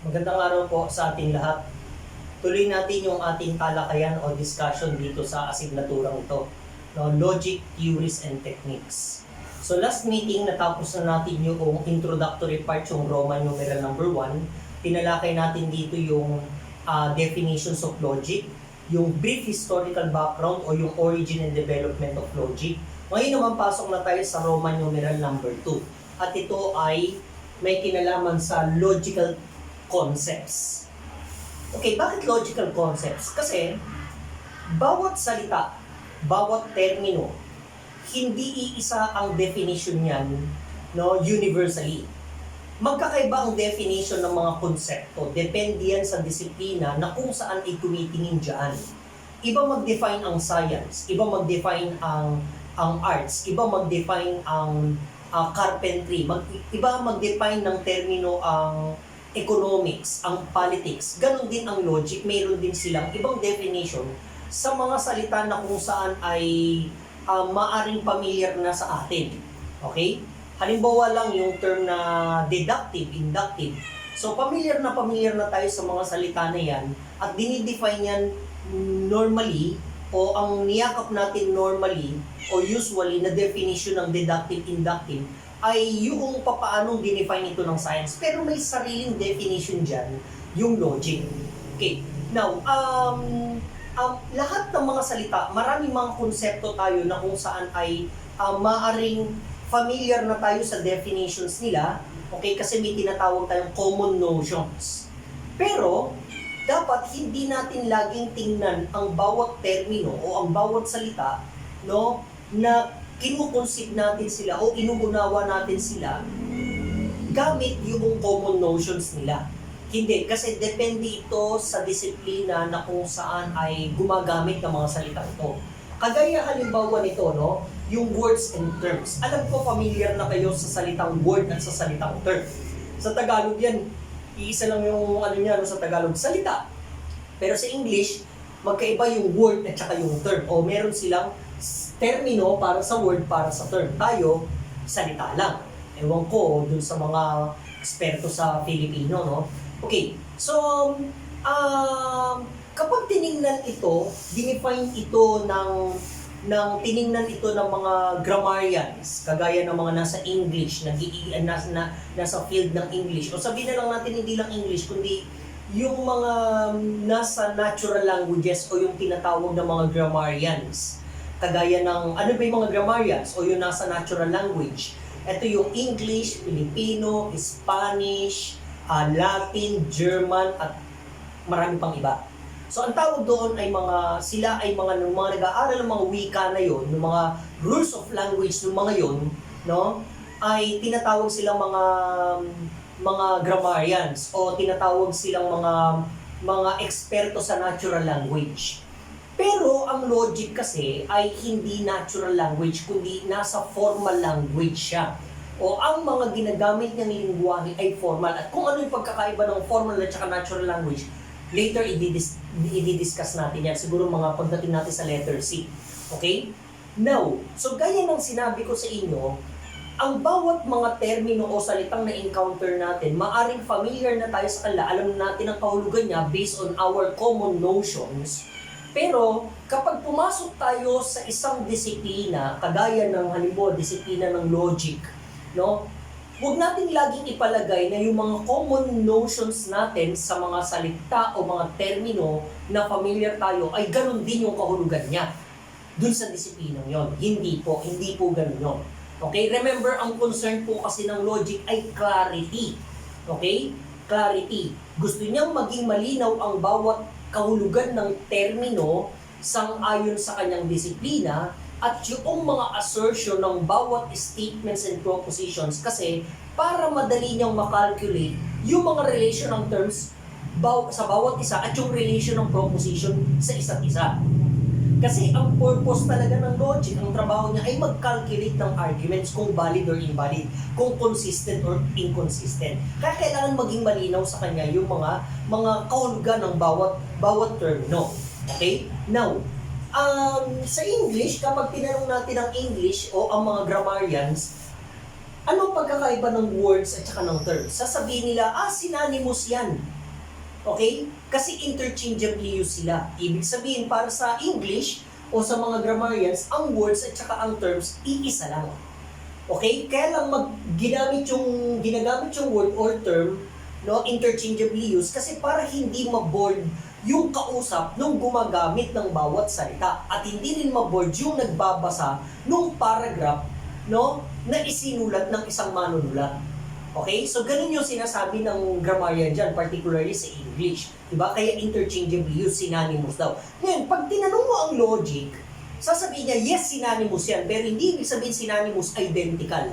Magandang araw po sa ating lahat. Tuloy natin yung ating talakayan o discussion dito sa asignaturang ito, no? Logic, Theories, and Techniques. So last meeting, natapos na natin yung introductory part, yung Roman numeral number 1. Tinalakay natin dito yung definitions of logic, yung brief historical background o yung origin and development of logic. Ngayon naman pasok na tayo sa Roman numeral number 2. At ito ay may kinalaman sa logical concepts. Okay, bakit logical concepts? Kasi bawat salita, bawat termino, hindi iisa ang definition niyan, no, universally. Magkakaiba ang definition ng mga konsepto. Depende yan sa disiplina na kung saan ay tumitingin dyan. Iba mag-define ang science, iba mag-define ang arts, iba mag-define ang carpentry, iba mag-define ng termino ang economics, ang politics. Ganon din ang logic, mayroon din silang ibang definition sa mga salita na kung saan ay maaring familiar na sa atin. Okay? Halimbawa lang yung term na deductive, inductive. So familiar na tayo sa mga salita na yan at dinidefine yan normally o ang niyakap natin normally o usually na definition ng deductive, inductive ay yung papaanong dinefine ito ng science. Pero may sariling definition dyan, yung logic. Okay, now, lahat ng mga salita, maraming mga konsepto tayo na kung saan ay maaring familiar na tayo sa definitions nila, okay, kasi may tinatawag tayong common notions. Pero, dapat hindi natin laging tingnan ang bawat termino o ang bawat salita, no, na kinukonsip natin sila o inuunawa natin sila gamit yung common notions nila. Hindi, kasi depende ito sa disiplina na kung saan ay gumagamit ng mga salita ito. Kagaya halimbawa nito, no, yung words and terms. Alam ko familiar na kayo sa salitang word at sa salitang term. Sa Tagalog yan, iisa lang yung no, sa Tagalog, salita. Pero sa English, magkaiba yung word at saka yung term. O meron silang termino para sa word, para sa term. Tayo, salita lang. Ewan ko dun sa mga eksperto sa Filipino, no? Okay, so, kapag tiningnan ito, dinefine ito tiningnan ito ng mga grammarians, kagaya ng mga nasa English, nasa field ng English, o sabihin na lang natin hindi lang English, kundi yung mga nasa natural languages o yung tinatawag ng mga grammarians. Kagaya ng, ano ba yung mga grammarians o yung nasa natural language? Ito yung English, Filipino, Spanish, Latin, German, at marami pang iba. So ang tawag doon ay sila ay mga nag-aaral ng mga wika na yon, ng mga rules of language ng mga yon, no? Ay tinatawag silang mga grammarians o tinatawag silang mga eksperto sa natural language. Pero ang logic kasi ay hindi natural language, kundi nasa formal language siya. O ang mga ginagamit niyang lingwahe ay formal. At kung ano yung pagkakaiba ng formal at saka natural language, later i-discuss natin yan. Siguro mga pagdating natin sa letter C. Okay? Now, so gaya ng sinabi ko sa inyo, ang bawat mga termino o salitang na-encounter natin, maaring familiar na tayo sa kanila, alam natin ang kahulugan niya based on our common notions. Pero kapag pumasok tayo sa isang disiplina, kagaya ng halimbawa disiplina ng logic, no? Huwag natin laging ipalagay na yung mga common notions natin sa mga salita o mga termino na familiar tayo ay ganun din yung kahulugan niya dun sa disiplinang yon. Hindi po ganun yun. Okay? Remember, ang concern po kasi ng logic ay clarity. Okay? Clarity. Gusto niyang maging malinaw ang bawat kahulugan ng termino sang-ayon sa kanyang disiplina at yung mga assertion ng bawat statements and propositions kasi para madali niyang makalculate yung mga relation ng terms sa bawat isa at yung relation ng proposition sa isa't isa. Kasi ang purpose talaga ng logic, ang trabaho niya ay mag-calculate ng arguments kung valid or invalid, kung consistent or inconsistent. Kaya kailangan maging malinaw sa kanya yung mga kahulugan ng bawat termino. Okay? Now, sa English, kapag tinanong natin ang English o ang mga grammarians, ano pagkakaiba ng words at saka ng terms? Sasabihin nila, synonymous yan. Okay? Kasi interchangeably use sila. Ibig sabihin, para sa English o sa mga grammarians, ang words at saka ang terms, iisa lang. Okay? Kaya lang ginagamit yung word or term, no, interchangeably used kasi para hindi ma-board yung kausap nung gumagamit ng bawat salita at hindi rin ma-board yung nagbabasa nung paragraph, no, na isinulat ng isang manunulat. Okay? So, ganun yung sinasabi ng grammarian dyan, particularly sa English. Diba? Kaya interchangeably used, synonymous daw. Ngayon, pag tinanong mo ang logic, sasabihin niya, yes, synonymous yan, pero hindi ibig sabihin synonymous identical.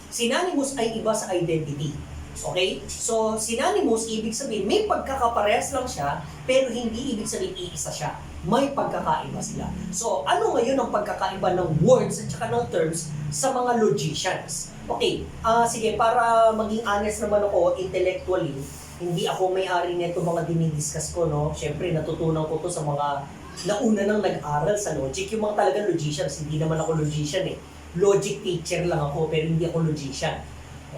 Synonymous ay iba sa identity. Okay? So, synonymous, ibig sabihin, may pagkakaparehas lang siya, pero hindi ibig sabihin iisa siya. May pagkakaiba sila. So, ano ngayon ang pagkakaiba ng words at saka ng terms sa mga logicians? Okay, sige, para maging honest naman ako intellectually, hindi ako may-ari nito mga dinidiscuss ko, no? Siyempre, natutunan ko to sa mga nauna nang nag-aral sa logic. Yung mga talagang logicians, hindi naman ako logician eh. Logic teacher lang ako, pero hindi ako logician.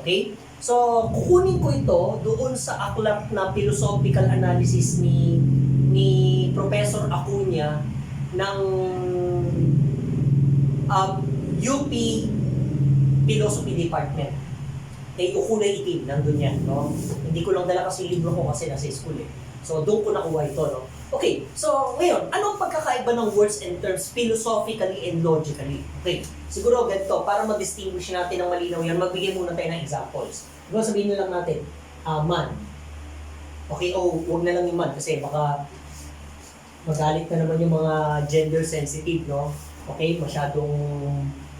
Okay? So, kukunin ko ito doon sa aklat na philosophical analysis ni Professor Acuña ng UP Philosophy Department. Kay Ukulay Itim, nandun yan, no? Hindi ko lang dala kasi libro ko kasi nasa school eh. So, doon ko nakuha ito, no? Okay, so ngayon, anong pagkakaiba ng words and terms philosophically and logically? Okay, siguro ganito, para ma-distinguish natin ng malinaw yan, magbigay muna tayo ng examples. Diba sabihin na lang natin, man. Okay, huwag na lang yung man kasi baka magalit na naman yung mga gender sensitive, no? Okay, masyadong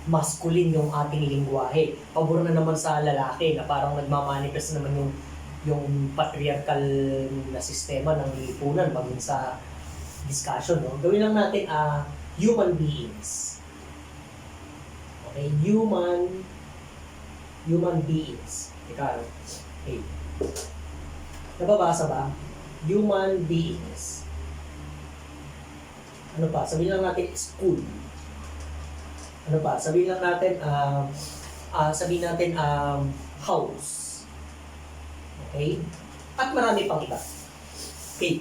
masculine yung ating lingwahe. Pabor na naman sa lalaki na parang nagmamanifest naman yung patriarchal na sistema ng lipunan maging sa discussion, no? Gawin lang natin human beings. Okay, human beings. Teka, okay. Nababasa ba? Human beings. Ano pa? Sabihin lang natin school. Ano pa? Sabihin lang natin house. Okay? At marami pang iba. Okay.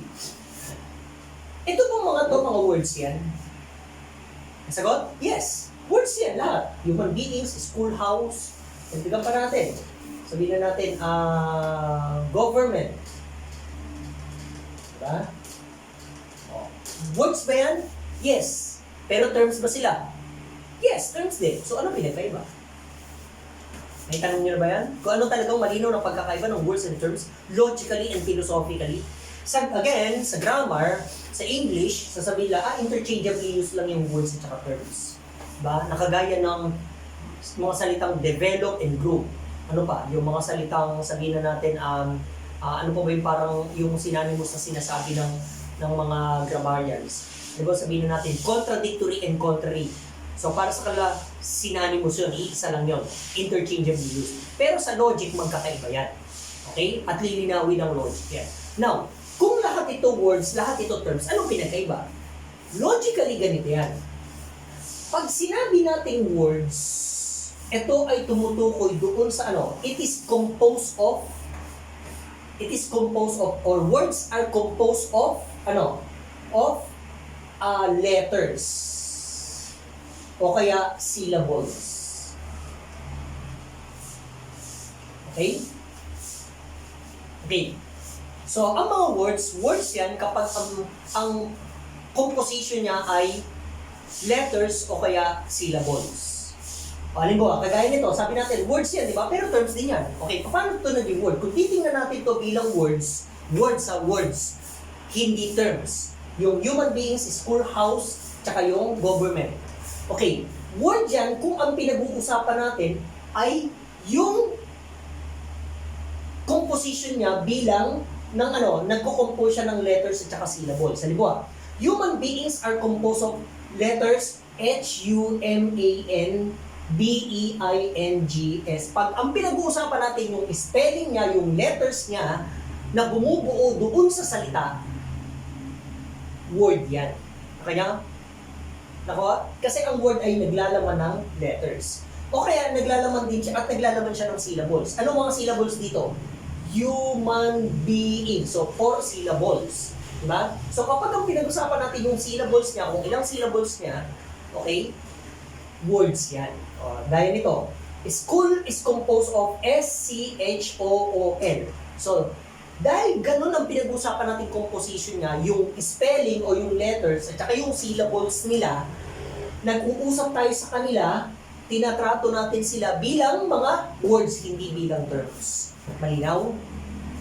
Ito pong mga words yan. Sagot? Yes. Words yan lahat. Human beings, schoolhouse. Nagtigan pa natin. Sabihin na natin, government. Diba? Words ba yan? Yes. Pero terms ba sila? Yes, terms din. So ano pinagkaiba? May tanong niyo na ba yan? Kung ano talagang malinaw ng pagkakaiba ng words and terms, logically and philosophically. Again, sa grammar, sa English, sasabihin lang, interchangeably use lang yung words at saka terms. Diba? Nakagaya ng mga salitang develop and grow. Ano pa? Yung mga salitang sabihin na natin, ano pa ba yung parang yung synonymous na sinasabi ng mga grammarians. Diba sabihin na natin, contradictory and contrary. So para sa kanila, synonymous yun, iisa lang yun, interchangeably used. Pero sa logic, magkakaiba yan. Okay? At lilinawin ang logic yan. Now, kung lahat ito words, lahat ito terms, anong pinagkaiba? Logically, ganito yan. Pag sinabi nating words, ito ay tumutukoy doon sa it is composed of, or words are composed of, letters. O kaya syllables. Okay? Okay. So, ang mga words yan kapag ang composition niya ay letters o kaya syllables. Halimbawa, kagaya nito, sabi natin, words yan, di ba? Pero terms din yan. Okay, paano ito naging word? Kung titingnan natin ito bilang words, hindi terms. Yung human beings, schoolhouse, tsaka yung government. Okay, word yan kung ang pinag-uusapan natin ay yung composition niya bilang ng nagko-compose siya ng letters at saka syllables. Halimbawa, human beings are composed of letters H-U-M-A-N-B-E-I-N-G-S. Pag ang pinag-uusapan natin yung spelling niya, yung letters niya na bumubuo doon sa salita, word yan. Kaya, kasi ang word ay naglalaman ng letters. O kaya naglalaman din siya at naglalaman siya ng syllables. Anong mga syllables dito? human being. So, 4 syllables. Diba? So, kapag ang pinag-usapan natin yung syllables niya, kung ilang syllables niya, okay, words yan. O, dahil nito, school is composed of S-C-H-O-O-L. So, dahil ganun ang pinag-usapan natin composition niya, yung spelling o yung letters, at saka yung syllables nila, nag-uusap tayo sa kanila, tinatrato natin sila bilang mga words, hindi bilang terms. Malinaw?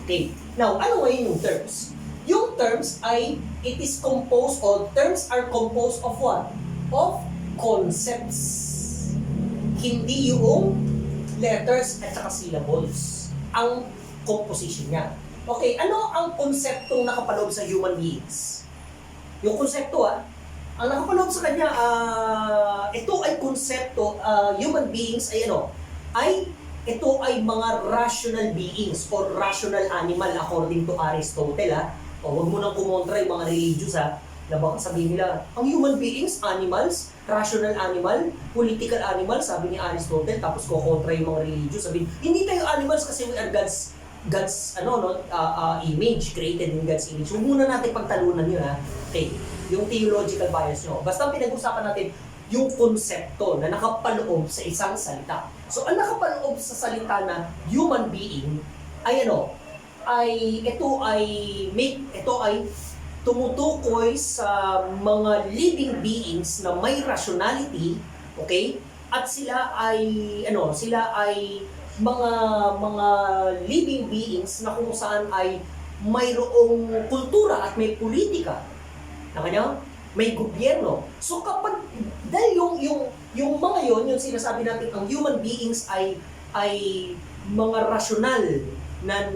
Okay. Now, ano ngayon yung terms? Yung terms ay, it is composed, or terms are composed of what? Of concepts. Hindi yung letters at saka syllables ang composition niya. Okay, ano ang konseptong nakapaloob sa human beings? Yung konsepto ang nakapaloob sa kanya, ito ay konsepto, human beings ay ito ay mga rational beings or rational animal according to Aristotle. O wag mo nang kumontra yung mga religious na baka sabihin nila, ang human beings, animals, rational animal, political animal, sabi ni Aristotle, tapos kukontra yung mga religious, sabihin, hindi tayo animals kasi we are God's image, created in God's image. Huwag muna natin pagtalunan yun Okay, yung theological bias nyo. Basta pinag-usapan natin yung konsepto na nakapaloob sa isang salita. So, ang nakapaloob sa salita na human being ay ito ay tumutukoy sa mga living beings na may rationality, okay? At sila ay mga living beings na kung saan ay mayroong kultura at may politika. May gobyerno. So kapag dahil yung mga yon, yung sinasabi natin ang human beings ay mga rational na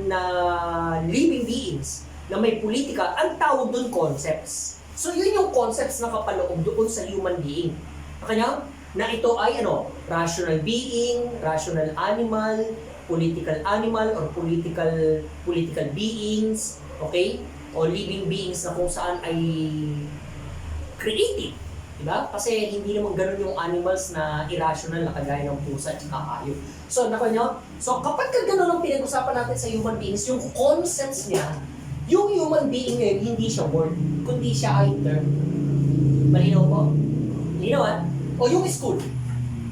living beings na may politika, ang tawag doon concepts. So yun yung concepts na kapaloob doon sa human being. Na ito ay rational being, rational animal, or political beings, okay? O living beings na kung saan ay creative. Diba? Kasi hindi naman ganun yung animals na irrational na kagaya ng pusa at hayop. So, so kapag ganun ang pinag-usapan natin sa human beings, yung concepts niya, yung human being ngayon, hindi siya word, kundi siya ay term. Malinaw po? Malinaw O yung school.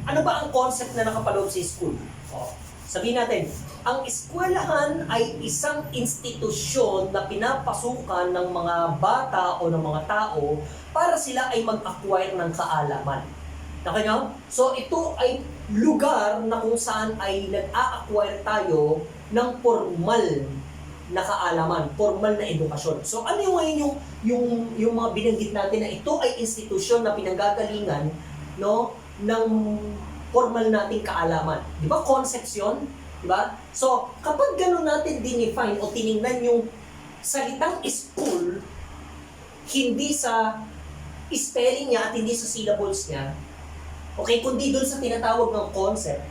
Ano ba ang concept na nakapaloob sa school? Sabihin natin, ang eskwelahan ay isang institusyon na pinapasukan ng mga bata o ng mga tao para sila ay mag-acquire ng kaalaman. So ito ay lugar na kung saan ay nag-a-acquire tayo ng formal na kaalaman, formal na edukasyon. So ano yung mga binanggit natin na ito ay institusyon na pinanggagalingan ng formal nating kaalaman. Di ba? Concepts yun? Di ba? So, kapag gano'n natin dinefine o tinignan yung salitang school, hindi sa spelling niya at hindi sa syllables niya, okay, kundi doon sa tinatawag ng concept,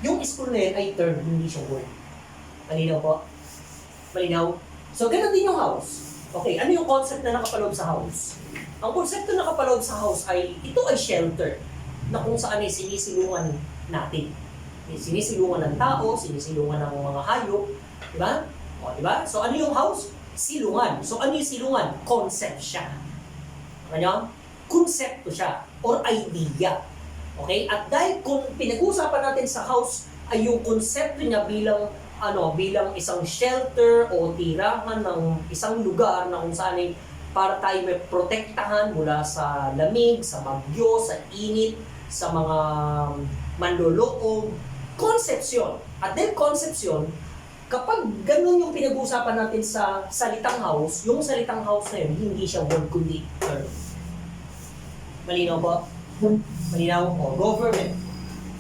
yung school na yun ay term, hindi siya word. Malinaw po? Malinaw? So, gano'n din yung house. Okay, ano yung concept na nakapaloob sa house? Ang konsepto na nakapaloob sa house ay, ito ay shelter na kung saan ay sinisilungan natin. Sinisilungan ng tao, sinisilungan ng mga hayop, di ba? Di ba? So ano yung house? Silungan. So ano yung silungan? Concept siya. Konsepto siya or idea. Okay? At dahil kung pinag-uusapan natin sa house ay yung konsepto niya bilang isang shelter o tirahan ng isang lugar na kung saan ay para tayo may protektahan mula sa lamig, sa bagyo, sa init, sa mga manloloob, konsepsyon. At then konsepsyon, kapag ganun yung pinag-uusapan natin sa salitang house, yung salitang house na yun, hindi siya word kundi term. Malinaw po? Malinaw po. Government.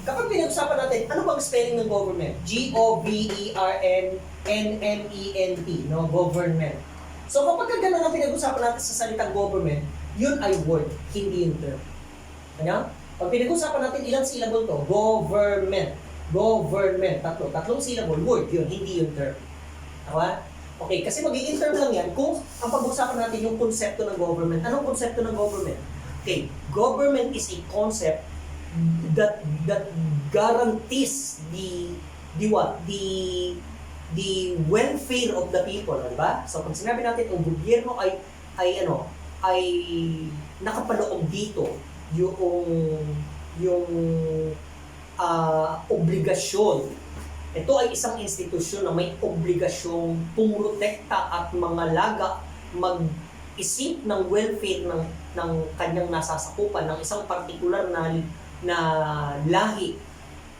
Kapag pinag-usapan natin, ano bang spelling ng government? G-O-V-E-R-N-N-M-E-N-T, government. So kapag ganun ang pinag-usapan natin sa salitang government, yun ay word, hindi yung term. Pag pinag-usapan natin ilang syllable to, government, tatlong syllable, word yun, hindi yung term. Okay, kasi magiging term lang yan kung ang pag-usapan natin yung konsepto ng government. Anong konsepto ng government? Okay, government is a concept that guarantees the the welfare of the people, di ba? So pag sinabi natin ang gobyerno ay nakapaloob dito yung obligasyon. Ito ay isang institusyon na may obligasyong pumuprotekta at mangalaga, mag-isip ng welfare ng kanyang nasasakupan, ng isang partikular na lahi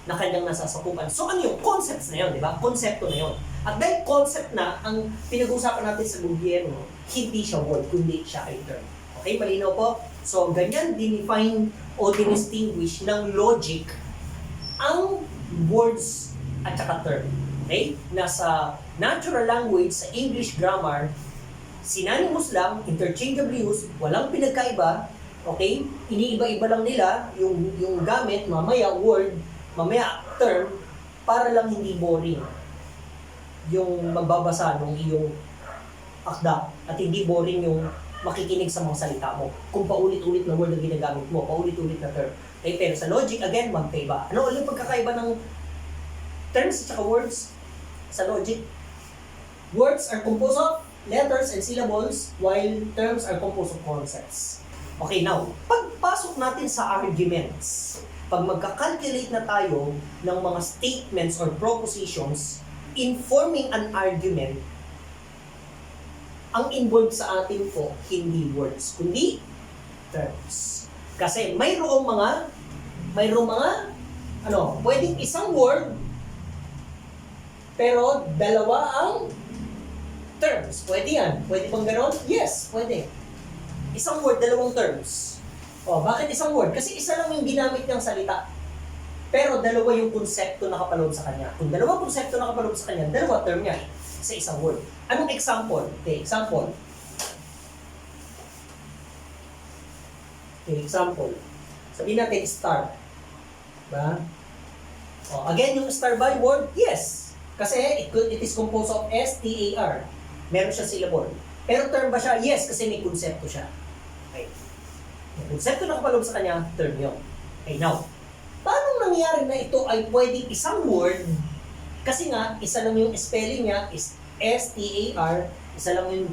na kanyang nasasakupan. So ano yung concepts na yun, di ba? Konsepto na yun. At dahil concept na ang pinag-uusapan natin sa gobyerno, hindi siya word, kundi siya ay term. Okay, malinaw po? So ganyan dinefine o dinistinguish ng logic ang words at saka term. Okay? Nasa natural language, sa English grammar, synonymous lang, interchangeably used, walang pinagkaiba. Okay? Iniiba-iba lang nila yung gamit, mamaya word, mamaya term, para lang hindi boring yung magbabasa ng iyong akda at hindi boring yung makikinig sa mga salita mo. Kung paulit-ulit na word ang ginagamit mo, paulit-ulit na term. Okay, pero sa logic, again, magkaiba. Ano ulit pagkakaiba ng terms at saka words sa logic? Words are composed of letters and syllables, while terms are composed of concepts. Okay, now, pagpasok natin sa arguments, pag magka-calculate na tayo ng mga statements or propositions in forming an argument, ang involved sa atin po, hindi words, kundi terms. Kasi mayroong mga, pwedeng isang word, pero dalawa ang terms. Pwede yan. Pwede bang gano'n? Yes, pwede. Isang word, dalawang terms. O, bakit isang word? Kasi isa lang yung ginamit niyang salita. Pero dalawa yung konsepto na kapaloob sa kanya. Kung dalawa konsepto na kapaloob sa kanya, dalawa term niya sa isang word. Anong example? Okay, example. Sabihin natin star. Diba? O, again, yung star by word, yes. Kasi it is composed of S-T-A-R. Meron siya syllable. Pero term ba siya? Yes, kasi may konsepto siya. Okay. May konsepto na kapaloob sa kanya, term yun. Okay, now, paano nangyari na ito ay pwedeng isang word? Kasi nga, isa lang yung spelling niya is S-T-A-R, isa lang yung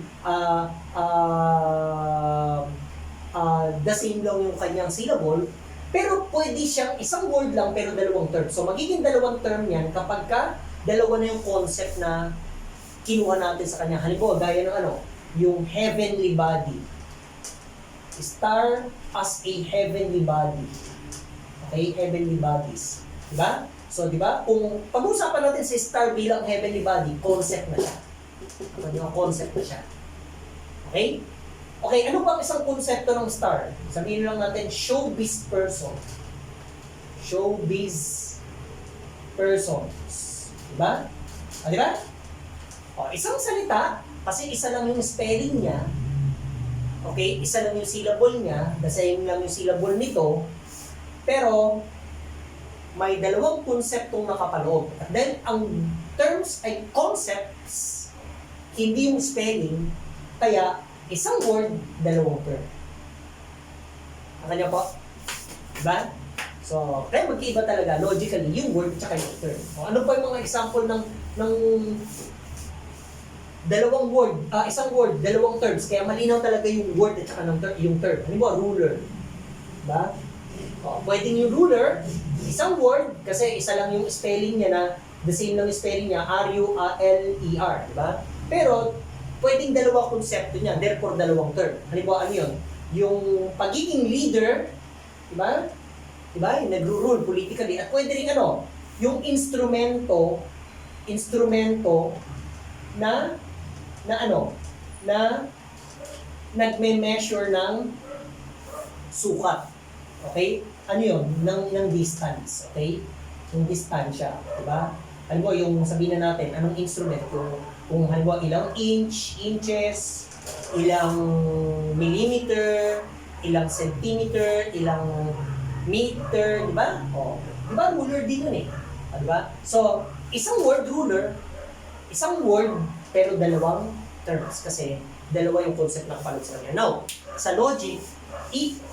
the same lang yung kanyang syllable, pero pwede siyang isang word lang pero dalawang term. So magiging dalawang term yan kapag ka dalawa na yung concept na kinuha natin sa kanya. Halimbawa, gaya ng yung heavenly body. Star as a heavenly body. Okay, heavenly bodies. Diba? So, diba? Kung pag-usapan natin si star bilang heavenly body, concept na siya. Concept na siya. Okay? Okay, ano ba ang isang konsepto ng star? Sabihin lang natin, showbiz person. Showbiz persons. Diba? Diba? O, isang salita, kasi isa lang yung spelling niya, okay, isa lang yung syllable niya, the same lang yung syllable nito, pero may dalawang konseptong nakapaloob. At then, ang terms ay concepts, hindi yung spelling, kaya isang word, dalawang term. Nakanya po? Diba? So, kaya magkaiba talaga, logically, yung word at yung term. O, ano pa yung mga example ng dalawang word, isang word, dalawang terms. Kaya malinaw talaga yung word at saka yung term. Halimbawa, ruler. Diba? O, pwedeng yung ruler, isang word, kasi isa lang yung spelling niya na, the same lang yung spelling niya, R-U-L-E-R. Diba? Pero, pwedeng dalawa konsepto niya, therefore dalawang term. Halimbawa, ano yun? Yung pagiging leader, diba? Diba? Yung nagro-rule politically. At pwede rin yung instrumento na nagme-measure ng sukat. Okay? Ano yun? Ng distance. Okay? Yung distansya. Diba? Halimbawa, yung sabihin na natin, anong instrument? Kung halimbawa, ilang inches, ilang millimeter, ilang centimeter, ilang meter, diba? O, diba? Ruler din yun eh. Diba? So, isang word, ruler, isang word, pero dalawang terms kasi dalawa yung concept ng kapaloob sa kanya. Now, sa logic,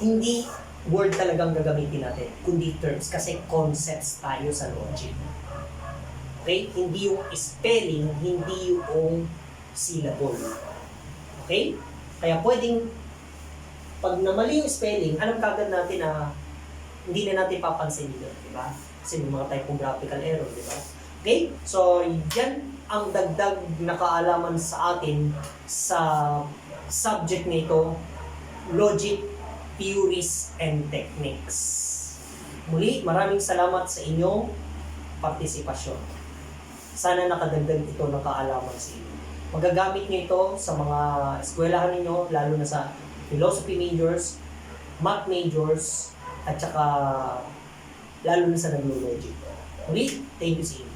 hindi word talagang gagamitin natin, kundi terms kasi concepts tayo sa logic. Okay? Okay? Hindi yung spelling, hindi yung syllable. Okay? Kaya pwedeng, pag namali yung spelling, alam kagad natin na hindi na natin papansin yun, di ba? Kasi may mga typographical error, di ba? Okay? So, yan ang dagdag na kaalaman sa atin sa subject nito, Logic, Theories, and Techniques. Muli, maraming salamat sa inyong partisipasyon. Sana nakadagdag ito ng kaalaman sa inyo. Magagamit niyo ito sa mga eskwelahan ninyo, lalo na sa philosophy majors, math majors, at saka lalo na sa naglo-logic. Muli, thank you sa inyo.